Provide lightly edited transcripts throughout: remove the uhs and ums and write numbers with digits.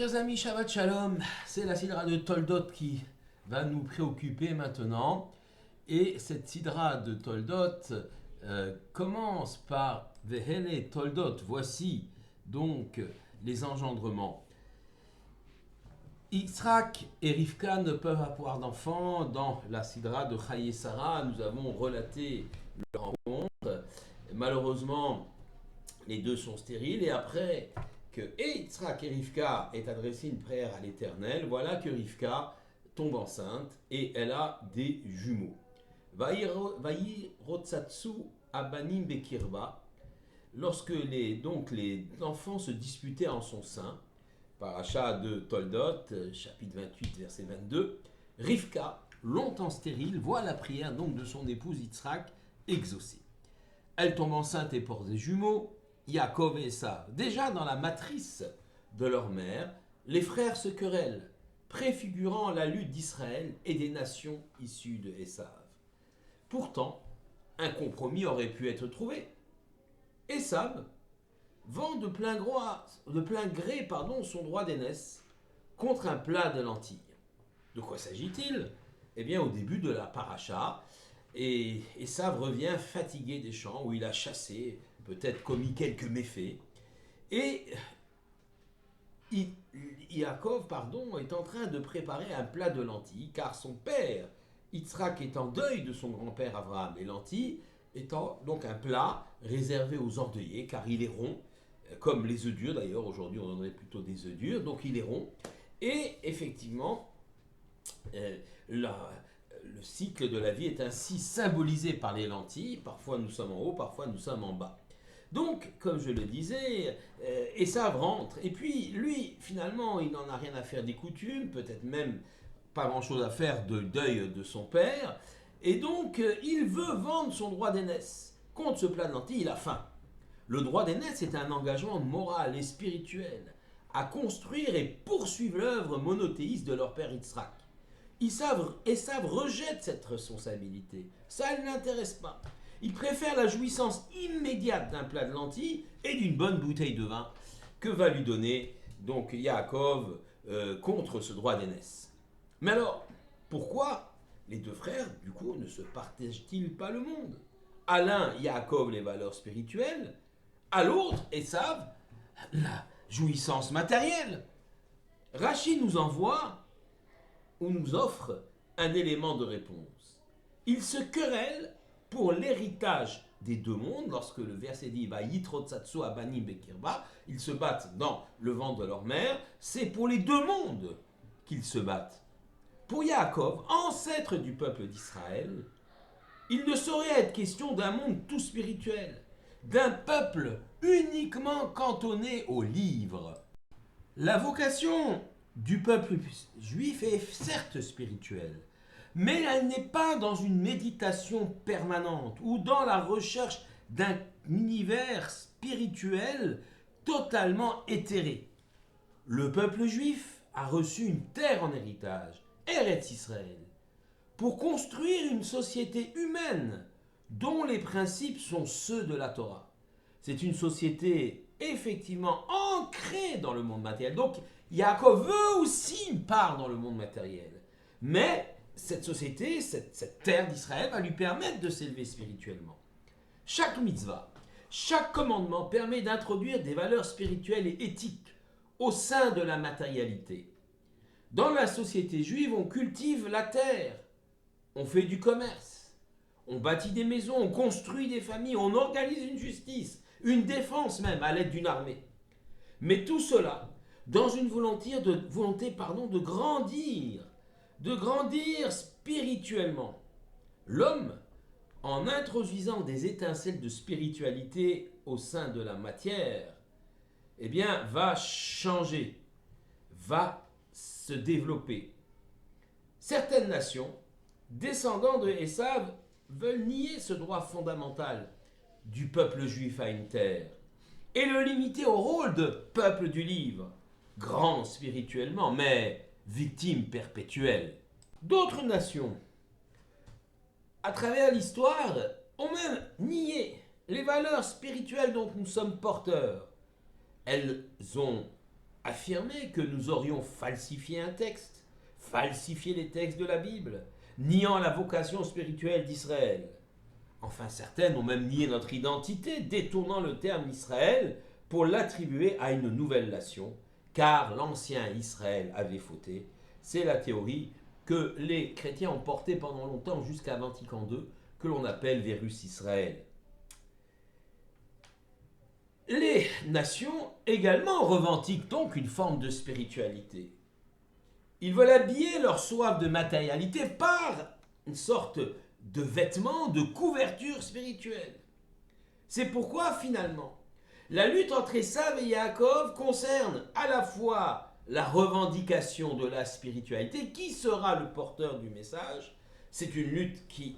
Chers amis, Shabbat Shalom, c'est la sidra de Toldot qui va nous préoccuper maintenant. Et cette sidra de Toldot commence par Vehele Toldot. Voici donc les engendrements. Yitzhak et Rivka ne peuvent avoir d'enfants. Dans la sidra de Chaye Sarah, nous avons relaté leur rencontre. Malheureusement, les deux sont stériles. Et après que Yitzhak et Rivka aient adressé une prière à l'Éternel, voilà que Rivka tombe enceinte et elle a des jumeaux. Vayi rotsatsu abanim bekirba. Lorsque les enfants se disputaient en son sein, paracha de Toldot, chapitre 28, verset 22, Rivka, longtemps stérile, voit la prière donc de son épouse Yitzhak exaucée. Elle tombe enceinte et porte des jumeaux, Yaakov et Esav. Déjà dans la matrice de leur mère, les frères se querellent, préfigurant la lutte d'Israël et des nations issues de Esav. Pourtant, un compromis aurait pu être trouvé. Esav vend de plein gré son droit d'aînesse contre un plat de lentilles. De quoi s'agit-il ? Eh bien, au début de la paracha, Esav revient fatigué des champs où il a chassé, peut-être commis quelques méfaits, et Yaakov est en train de préparer un plat de lentilles, car son père, Yitzhak, est en deuil de son grand-père Abraham. Les lentilles étant donc un plat réservé aux endeuillés, car il est rond, comme les œufs durs d'ailleurs, aujourd'hui on donnerait plutôt des œufs durs, donc il est rond, et effectivement, le cycle de la vie est ainsi symbolisé par les lentilles, parfois nous sommes en haut, parfois nous sommes en bas. Donc, comme je le disais, Esav rentre, et puis lui, finalement, il n'en a rien à faire des coutumes, peut-être même pas grand-chose à faire de deuil de son père, et donc il veut vendre son droit d'aînesse. Contre ce plat de lentilles, il a faim. Le droit d'aînesse est un engagement moral et spirituel à construire et poursuivre l'œuvre monothéiste de leur père Yitzhak. Esav rejette cette responsabilité, ça ne l'intéresse pas. Il préfère la jouissance immédiate d'un plat de lentilles et d'une bonne bouteille de vin que va lui donner donc Yaakov contre ce droit d'aînesse. Mais alors, pourquoi les deux frères, du coup, ne se partagent-ils pas le monde ? À l'un, Yaakov les valeurs spirituelles, à l'autre, Esav, la jouissance matérielle. Rachid nous envoie ou nous offre un élément de réponse. Ils se querellent pour l'héritage des deux mondes, lorsque le verset dit va yitrotsatsu abanim bekirba, ils se battent dans le ventre de leur mère, c'est pour les deux mondes qu'ils se battent. Pour Yaakov, ancêtre du peuple d'Israël, il ne saurait être question d'un monde tout spirituel, d'un peuple uniquement cantonné au livre. La vocation du peuple juif est certes spirituelle, mais elle n'est pas dans une méditation permanente ou dans la recherche d'un univers spirituel totalement éthéré. Le peuple juif a reçu une terre en héritage, Eretz Israël, pour construire une société humaine dont les principes sont ceux de la Torah. C'est une société effectivement ancrée dans le monde matériel. Donc Yaakov veut aussi une part dans le monde matériel. Mais cette société, cette terre d'Israël va lui permettre de s'élever spirituellement. Chaque mitzvah, chaque commandement permet d'introduire des valeurs spirituelles et éthiques au sein de la matérialité. Dans la société juive, on cultive la terre, on fait du commerce, on bâtit des maisons, on construit des familles, on organise une justice, une défense même à l'aide d'une armée. Mais tout cela dans une volonté de grandir spirituellement. L'homme, en introduisant des étincelles de spiritualité au sein de la matière, eh bien, va changer, va se développer. Certaines nations, descendants de Esav, veulent nier ce droit fondamental du peuple juif à une terre et le limiter au rôle de peuple du livre, grand spirituellement, mais victime perpétuelle. D'autres nations, à travers l'histoire, ont même nié les valeurs spirituelles dont nous sommes porteurs. Elles ont affirmer que nous aurions falsifié un texte, falsifié les textes de la Bible, niant la vocation spirituelle d'Israël. Enfin, certaines ont même nié notre identité, détournant le terme Israël pour l'attribuer à une nouvelle nation, car l'ancien Israël avait fauté. C'est la théorie que les chrétiens ont portée pendant longtemps jusqu'à Vatican II, que l'on appelle Vérus Israël. Les nations également revendiquent donc une forme de spiritualité. Ils veulent habiller leur soif de matérialité par une sorte de vêtements, de couverture spirituelle. C'est pourquoi finalement, la lutte entre Esav et Yaakov concerne à la fois la revendication de la spiritualité, qui sera le porteur du message. C'est une lutte qui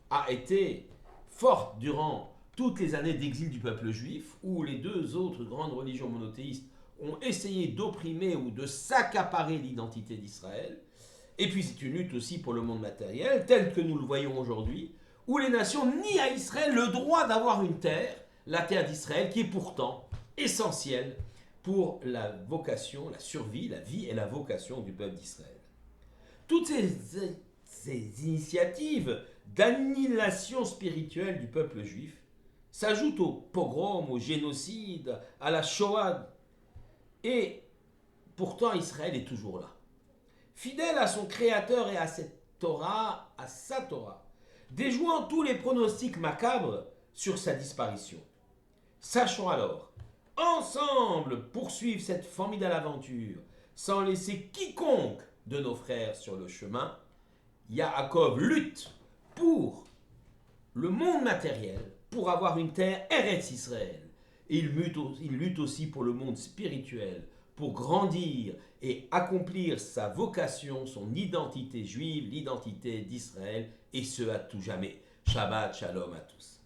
a été forte durant toutes les années d'exil du peuple juif, où les deux autres grandes religions monothéistes ont essayé d'opprimer ou de s'accaparer l'identité d'Israël. Et puis c'est une lutte aussi pour le monde matériel, tel que nous le voyons aujourd'hui, où les nations nient à Israël le droit d'avoir une terre, la terre d'Israël, qui est pourtant essentielle pour la vocation, la survie, la vie et la vocation du peuple d'Israël. Toutes ces initiatives d'annihilation spirituelle du peuple juif s'ajoutent au pogrom, au génocide, à la Shoah. Et pourtant Israël est toujours là. Fidèle à son créateur et à cette Torah, à sa Torah, déjouant tous les pronostics macabres sur sa disparition. Sachons alors, ensemble, poursuivre cette formidable aventure, sans laisser quiconque de nos frères sur le chemin. Yaakov lutte pour le monde matériel, pour avoir une terre Eretz Israël. Et il lutte aussi pour le monde spirituel, pour grandir et accomplir sa vocation, son identité juive, l'identité d'Israël, et ce à tout jamais. Shabbat Shalom à tous.